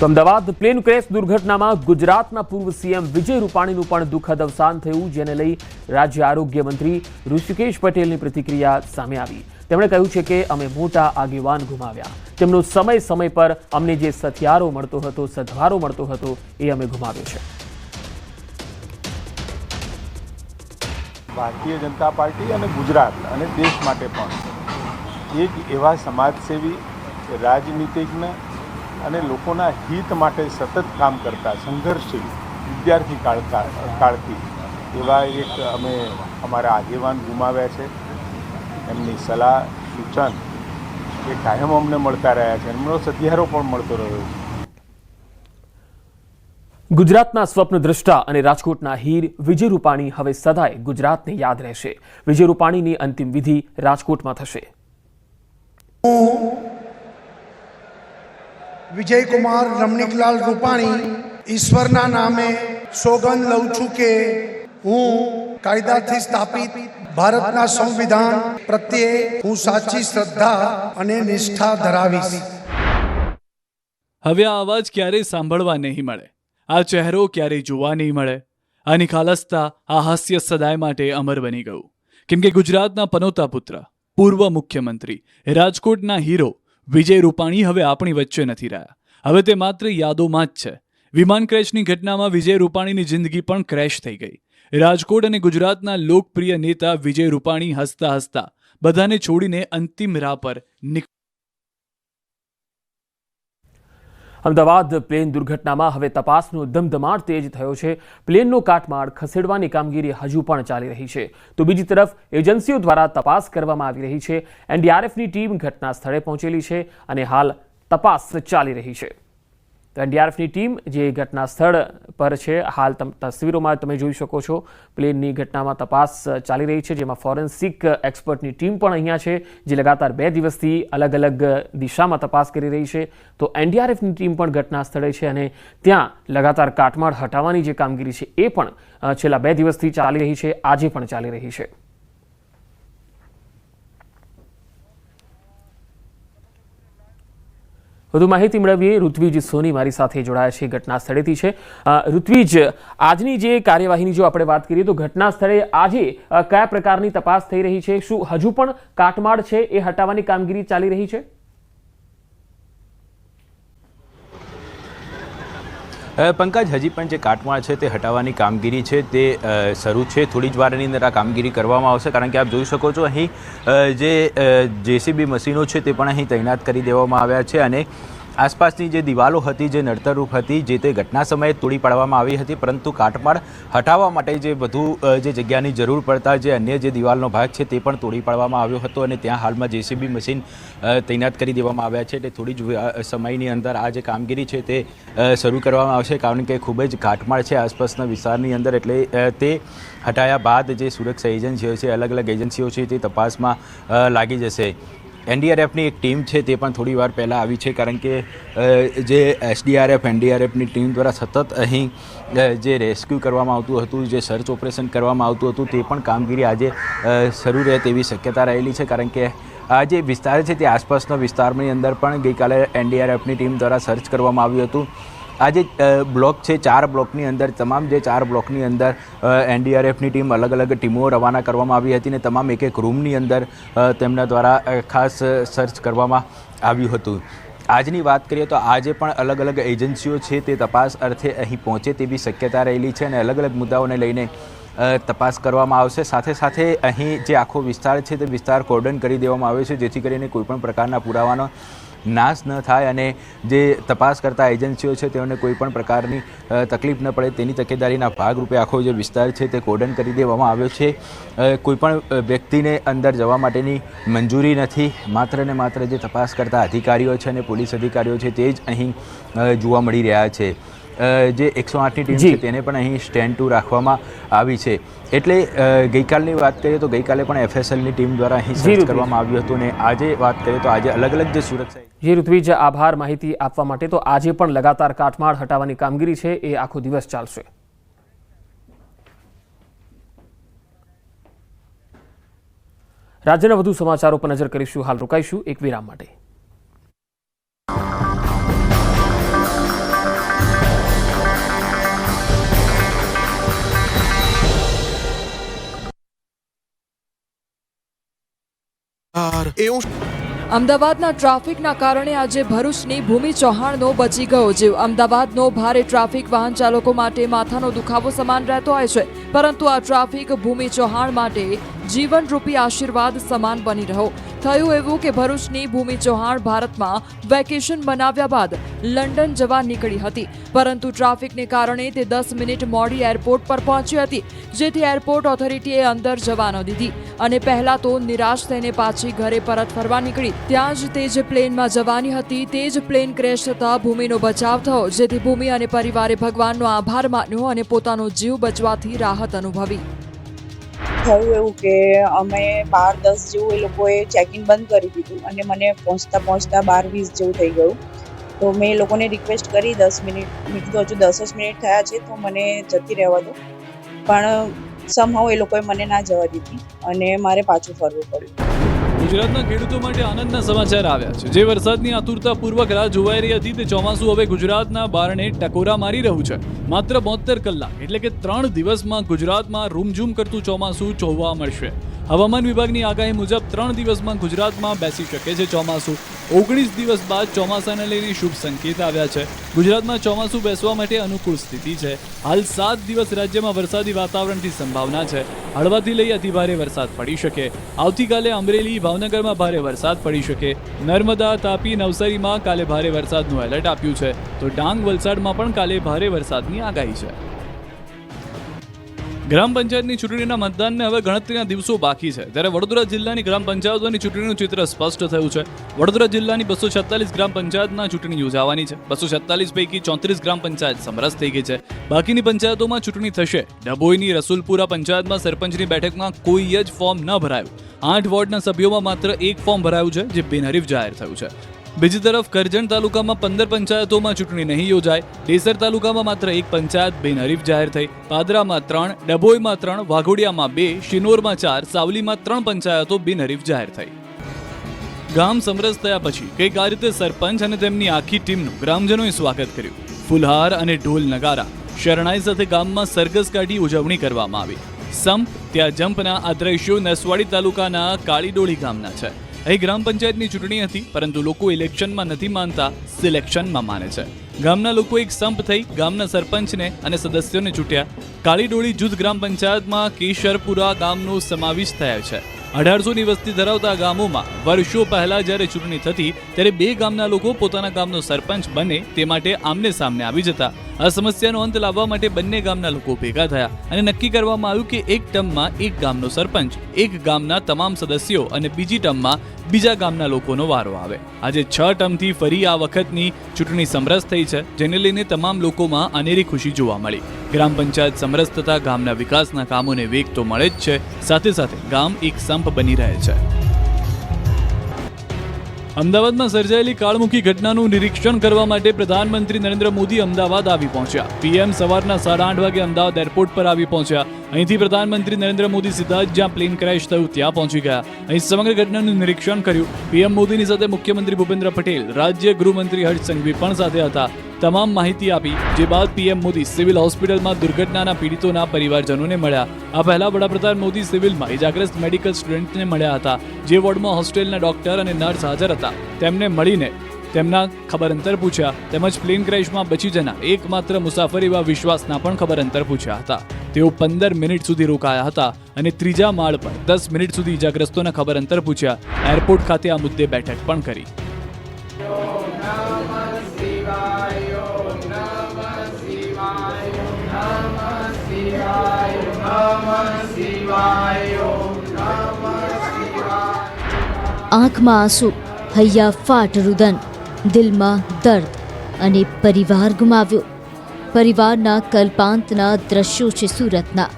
તો Ahmedabad plane crash દુર્ઘટનામાં ગુજરાતના પૂર્વ સીએમ વિજય રૂપાણીનું પણ દુઃખદ અવસાન થયું, જેને લઈ રાજ્ય આરોગ્ય મંત્રી ઋષિકેશ પટેલની પ્રતિક્રિયા સામે આવી। તેમણે કહ્યું છે કે અમે મોટા આગેવાન ગુમાવ્યા, તેમનો સમય પર અમને જે સથિયારો મળતો હતો, સદવારો મળતો હતો, એ અમે ગુમાવ્યો છે। ભારતીય જનતા પાર્ટી અને ગુજરાત અને દેશ માટે પણ એક એવા સમાજસેવી, રાજનીતિજ્ઞ અને લોકોના હિત માટે સતત કામ કરતા સંઘર્ષશીલ વિદ્યાર્થી કાળથી એવા એક અમે અમારા આગેવાન ગુમાવ્યા છે। એમની સલાહ સૂચન એ કાયમ અમને મળતા રહ્યા છે, એમનો સધિયારો પણ મળતો રહ્યો છે। ગુજરાતના સ્વપ્નદ્રષ્ટા અને રાજકોટના હીર વિજય રૂપાણી હવે સદાય ગુજરાતને યાદ રહેશે। વિજય રૂપાણીની અંતિમ વિધિ રાજકોટમાં થશે। विजय कुमार रमणीकलाल रूपाणी ईश्वरना नामे सोगंद लઉં છું કે હું કાયદાથી સ્થાપિત ભારતના સંવિધાન પ્રત્યે હું સાચી શ્રદ્ધા અને નિષ્ઠા ધરાવીશ। હવે આ અવાજ ક્યારેય સાંભળવા નહીં મળે, આ ચહેરો ક્યારેય જોવા નહીં મળે। આ નિખાલસતા, આ હાસ્ય સદાય માટે અમર બની ગયું, કેમ કે ગુજરાતના પનોતા પુત્ર, પૂર્વ મુખ્યમંત્રી, રાજકોટના હીરો વિજય રૂપાણી હવે આપણી વચ્ચે નથી રહ્યા। હવે તે માત્ર યાદોમાં જ છે। વિમાન ક્રેશની ઘટનામાં વિજય રૂપાણીની જિંદગી પણ ક્રેશ થઈ ગઈ। રાજકોટ અને ગુજરાતના લોકપ્રિય નેતા વિજય રૂપાણી હસતા હસતા બધાને છોડીને અંતિમ રાહ પર અમદાવાદ પ્લેન દુર્ઘટનામાં હવે તપાસનો ધમધમાટ તેજ થયો છે। પ્લેનનો કાટમાળ ખસેડવાની કામગીરી હજુ પણ ચાલી રહી છે, તો બીજી તરફ એજન્સીઓ દ્વારા તપાસ કરવામાં આવી રહી છે। એનડીઆરએફની ટીમ ઘટના સ્થળે પહોંચેલી છે અને હાલ તપાસ ચાલી રહી છે। તો એનડીઆરએફની ટીમ જે ઘટના સ્થળ પર છે, હાલ તસવીરોમાં તમે જોઈ શકો છો, પ્લેનની ઘટનામાં તપાસ ચાલી રહી છે, જેમાં ફોરેન્સિક એક્સપર્ટની ટીમ પણ અહીંયા છે, જે લગાતાર 2 દિવસથી અલગ અલગ દિશામાં તપાસ કરી રહી છે। તો એનડીઆરએફની ટીમ પણ ઘટના સ્થળે છે અને ત્યાં લગાતાર કાટમાળ હટાવવાની જે કામગીરી છે એ પણ છેલ્લા 2 દિવસથી ચાલી રહી છે, આજે પણ ચાલી રહી છે। વધુ માહિતી મેળવીએ, ઋત્વિજ સોની મારી સાથે જોડાયા છે, ઘટના સ્થળેથી છે। ઋત્વિજ, આજની જે કાર્યવાહીની જો આપણે વાત કરીએ તો ઘટના સ્થળે આજે કયા પ્રકારની તપાસ થઈ રહી છે? શું હજુ પણ કાટમાળ છે એ હટાવવાની કામગીરી ચાલી રહી છે? પંકજ, હજી પણ જે કાટમાળ છે તે હટાવવાની કામગીરી છે તે શરૂ છે। થોડી જ વારની અંદર આ કામગીરી કરવામાં આવશે, કારણ કે આપ જોઈ શકો છો અહીં જે જેસીબી મશીનો છે તે પણ અહીં તૈનાત કરી દેવામાં આવ્યા છે અને આસપાસની જે દિવાલો હતી, જે નડતરરૂપ હતી, જે તે ઘટના સમયે તોડી પાડવામાં આવી હતી, પરંતુ કાટમાળ હટાવવા માટે જે વધુ જે જગ્યાની જરૂર પડતા જે અન્ય જે દિવાલનો ભાગ છે તે પણ તોડી પાડવામાં આવ્યો હતો અને ત્યાં હાલમાં જેસીબી મશીન તૈનાત કરી દેવામાં આવ્યા છે। એટલે થોડી જ સમયની અંદર આ જે કામગીરી છે તે શરૂ કરવામાં આવશે, કારણ કે ખૂબ જ કાટમાળ છે આસપાસના વિસ્તારની અંદર। એટલે તે હટાયા બાદ જે સુરક્ષા એજન્સીઓ છે, અલગ અલગ એજન્સીઓ છે, તે તપાસમાં લાગી જશે। એનડીઆરએફની એક ટીમ છે તે પણ થોડી વાર પહેલાં આવી છે, કારણ કે જે એસડીઆરએફ, એનડીઆરએફની ટીમ દ્વારા સતત અહીં જે રેસ્ક્યુ કરવામાં આવતું હતું, જે સર્ચ ઓપરેશન કરવામાં આવતું હતું, તે પણ કામગીરી આજે શરૂ રહે તેવી શક્યતા રહેલી છે, કારણ કે આ જે વિસ્તાર છે તે આસપાસના વિસ્તારની અંદર પણ ગઈકાલે એનડીઆરએફની ટીમ દ્વારા સર્ચ કરવામાં આવ્યું હતું। આ જે બ્લોક છે, 4 બ્લોકની અંદર, તમામ જે 4 બ્લોકની અંદર એનડીઆરએફની ટીમ અલગ અલગ ટીમો રવાના કરવામાં આવી હતી અને તમામ એક રૂમની અંદર તેમના દ્વારા ખાસ સર્ચ કરવામાં આવ્યું હતું। આજની વાત કરીએ તો આજે પણ અલગ અલગ એજન્સીઓ છે તે તપાસ અર્થે અહીં પહોંચે તેવી શક્યતા રહેલી છે અને અલગ અલગ મુદ્દાઓને લઈને તપાસ કરવામાં આવશે। સાથે સાથે અહીં જે આખો વિસ્તાર છે તે વિસ્તાર કોર્ડન કરી દેવામાં આવ્યો છે, જેથી કરીને કોઈપણ પ્રકારના પુરાવાનો નાશ ન થાય અને જે તપાસ કરતા એજન્સીઓ છે તેઓને કોઈ પણ પ્રકારની તકલીફ ન પડે તેની તકેદારીના ભાગરૂપે આખો જે વિસ્તાર છે તે કોર્ડન કરી દેવામાં આવ્યો છે। કોઈપણ વ્યક્તિને અંદર જવા માટેની મંજૂરી નથી, માત્ર ને માત્ર જે તપાસ કરતા અધિકારીઓ છે અને પોલીસ અધિકારીઓ છે તે જ અહીં જોવા મળી રહ્યા છે। જે 108ની ટીમ છે તેને પણ અહીં સ્ટેન્ડ ટુ રાખવામાં આવી છે। એટલે ગઈકાલની વાત કરીએ તો ગઈકાલે પણ એફએસએલની ટીમ દ્વારા અહીં સર્ચ કરવામાં આવ્યું હતું અને આજે વાત કરીએ તો આજે અલગ અલગ જે સુરક્ષા ઋત્વિજ, આભાર માહિતી આપવા માટે। તો આજે પણ લગાતાર કાટમાળ હટાવવાની કામગીરી છે એ આખો દિવસ ચાલશે। રાજ્યના વધુ સમાચારો પર નજર કરીશું, હાલ રોકાઈશું એક વિરામ માટે। એવું અમદાવાદના ટ્રાફિકના કારણે આજે ભરૂચની ભૂમિ ચૌહાણનો બચી ગયો જીવ. અમદાવાદનો ભારે ટ્રાફિક વાહન ચાલકો માટે માથાનો દુખાવો સમાન રહેતો હોય છે, પરંતુ આ ટ્રાફિક ભૂમિ ચૌહાણ માટે જીવનરૂપી આશીર્વાદ સમાન બની રહ્યો. થયું એવું કે ભરૂચની ભૂમિ ચૌહાણ ભારતમાં વેકેશન બનાવ્યા બાદ લંડન જવા નીકળી હતી, પરંતુ ટ્રાફિકને કારણે તે 10 મિનિટ મોડી એરપોર્ટ પર પહોંચી હતી, જેથી એરપોર્ટ ઓથોરિટીએ અંદર જવા ન દીધી અને પહેલા તો નિરાશ થઈને પાછી ઘરે પરત ફરવા નીકળી. ત્યાં જ તે જે પ્લેનમાં જવાની હતી તે જ પ્લેન ક્રેશ થતા ભૂમિનો બચાવ થયો, જેથી ભૂમિ અને પરિવારે ભગવાનનો આભાર માન્યો અને પોતાનો જીવ બચવાથી રાહત અનુભવી. થયું એવું કે અમે 12-10 જેવું એ લોકોએ ચેકિંગ બંધ કરી દીધું અને મને પહોંચતા 12-20 જેવું થઈ ગયું. તો મેં એ લોકોને રિક્વેસ્ટ કરી 10 મિનિટ, મેં કીધું હજુ 10 જ મિનિટ થયા છે તો મને જતી રહેવા દો, પણ સમહાઉ એ લોકોએ મને ના જવા દીધી અને મારે પાછું ફરવું પડ્યું. ગુજરાતના ખેડૂતો માટે આનંદના સમાચાર આવ્યા છે. જે વરસાદની આતુરતાપૂર્વક રાહ જોવાઈ રહી હતી તે ચોમાસું હવે ગુજરાતના બારણે ટકોરા મારી રહ્યું છે. માત્ર 72 કલાક એટલે કે 3 દિવસમાં ગુજરાતમાં રૂમઝૂમ કરતું ચોમાસું જોવા મળશે. હવામાન વિભાગની આગાહી મુજબ 3 દિવસમાં ગુજરાતમાં બેસી શકે છે ચોમાસું. 19 દિવસ બાદ ચોમાસાને લઈને શુભ સંકેત આવ્યા છે. ગુજરાતમાં ચોમાસું બેસવા માટે અનુકૂળ સ્થિતિ છે. હાલ 7 દિવસ રાજ્યમાં વરસાદી વાતાવરણની સંભાવના છે. હળવાથી લઈ અતિભારે વરસાદ પડી શકે. આવતીકાલે અમરેલી, ભાવનગરમાં ભારે વરસાદ પડી શકે. નર્મદા, તાપી, નવસારીમાં કાલે ભારે વરસાદનું એલર્ટ આપ્યું છે, તો ડાંગ, વલસાડમાં પણ કાલે ભારે વરસાદની આગાહી છે. ગ્રામ પંચાયતની ચૂંટણીના મતદાનને હવે ગણતરીના દિવસો બાકી છે, ત્યારે વડોદરા જિલ્લાની ગ્રામ પંચાયતોની ચૂંટણીનું ચિત્ર સ્પષ્ટ થયું છે. વડોદરા જિલ્લાની 246 ગ્રામ પંચાયતના ચૂંટણી યોજાવાની છે. 246 પૈકી 34 ગ્રામ પંચાયત સમરસ થઈ ગઈ છે. બાકીની પંચાયતોમાં ચૂંટણી થશે. ડભોઈની રસુલપુરા પંચાયતમાં સરપંચની બેઠકમાં કોઈ જ ફોર્મ ન ભરાયું. 8 વોર્ડના સભ્યોમાં માત્ર 1 ફોર્મ ભરાયું છે, જે બિનહરીફ જાહેર થયું છે. બીજી તરફ કરજણ તાલુકામાં 15 પંચાયતોમાં ચૂંટણી નહીં યોજાય. ડેસર તાલુકામાં માત્ર 1 પંચાયત બિનહરીફ જાહેર થઈ. પાદરામાં 3, ડભોઈમાં 3, વાઘોડિયામાં 2, શિનોરમાં 4, સાવલીમાં 3 પંચાયતો બિનહરીફ જાહેર થઈ. ગામ સમરસ થયા પછી કંઈક આ રીતે સરપંચ અને તેમની આખી ટીમનું ગ્રામજનોએ સ્વાગત કર્યું. ફુલહાર અને ઢોલ નગારા, શરણાઈ સાથે ગામમાં સરઘસ કાઢી ઉજવણી કરવામાં આવી. સંપ ત્યાં જંપના આ દ્રશ્યો નસવાડી તાલુકાના કાળીડોળી ગામના છે. અહીં ગ્રામ પંચાયતની ચૂંટણી હતી, પરંતુ લોકો ઇલેક્શનમાં નથી માનતા, સિલેક્શનમાં માને છે. ગામના લોકો એક સંપ થઈ ગામના સરપંચને અને સદસ્યોને ચૂંટ્યા. કાળીડોળી જૂથ ગ્રામ પંચાયતમાં કેશરપુરા ગામનો સમાવેશ થયો છે. 1800ની વસ્તી ધરાવતા ગામોમાં વર્ષો પહેલા જ્યારે ચૂંટણી થતી ત્યારે 2 ગામના લોકો પોતાના ગામનો સરપંચ બને તે માટે આમને સામને આવી જતા. આ સમસ્યાનો અંત લાવવા માટે બંને ગામના લોકો ભેગા થયા અને નક્કી કરવામાં આવ્યું કે એક ટર્મમાં એક ગામનો સરપંચ, એક ગામના તમામ સદસ્યો અને બીજી ટર્મમાં બીજા ગામના લોકોનો વારો આવે. આજે 6 ટર્મથી ફરી આ વખતની ચૂંટણી સમરસ થઈ છે, જેને લઈને તમામ લોકોમાં અનેરી ખુશી જોવા મળી. ગ્રામ પંચાયત સમરસ થતા ગામના વિકાસના કામોને વેગ તો મળે જ છે, સાથે સાથે ગામ એક સંપ બની રહે છે. અમદાવાદમાં સર્જાયેલી કાળમુખી ઘટનાનું નિરીક્ષણ કરવા માટે પ્રધાનમંત્રી નરેન્દ્ર મોદી અમદાવાદ આવી પહોંચ્યા. પીએમ સવારના 8:30 વાગે અમદાવાદ એરપોર્ટ પર આવી પહોંચ્યા. અહીંથી પ્રધાનમંત્રી નરેન્દ્ર મોદી સીધા જ જ્યાં પ્લેન ક્રેશ થયું ત્યાં પહોંચી ગયા. અહીં સમગ્ર ઘટનાનું નિરીક્ષણ કર્યું. પીએમ મોદીની સાથે મુખ્યમંત્રી ભૂપેન્દ્ર પટેલ, રાજ્ય ગૃહમંત્રી હર્ષ સંઘવી પણ સાથે હતા. તમામ માહિતી આપી. જે બાદ પીએમ મોદી સિવિલ હોસ્પિટલમાં દુર્ઘટનાના પીડિતોના પરિવારજનોને મળ્યા. આ પહેલા વડાપ્રધાન મોદી સિવિલમાં ઇજાગ્રસ્ત મેડિકલ સ્ટુડન્ટને મળ્યા હતા. જે વોર્ડમાં હોસ્ટેલના ડોક્ટર અને નર્સ હાજર હતા તેમને મળીને તેમના ખબર અંતર પૂછ્યા, તેમજ પ્લેન ક્રેશમાં બચી જનાર એકમાત્ર મુસાફર એવા વિશ્વાસના પણ ખબર અંતર પૂછ્યા હતા. તેઓ 15 મિનિટ સુધી રોકાયા હતા અને 3જા માળ પર 10 મિનિટ સુધી ઇજાગ્રસ્તોના ખબર અંતર પૂછ્યા. એરપોર્ટ ખાતે આ મુદ્દે બેઠક પણ કરી. આંખમાં આંસુ, હૈયા ફાટ રુદન, દિલમાં દર્દ અને પરિવાર ગુમાવ્યો. પરિવારના કલ્પાંતના દ્રશ્યો છે સુરતના.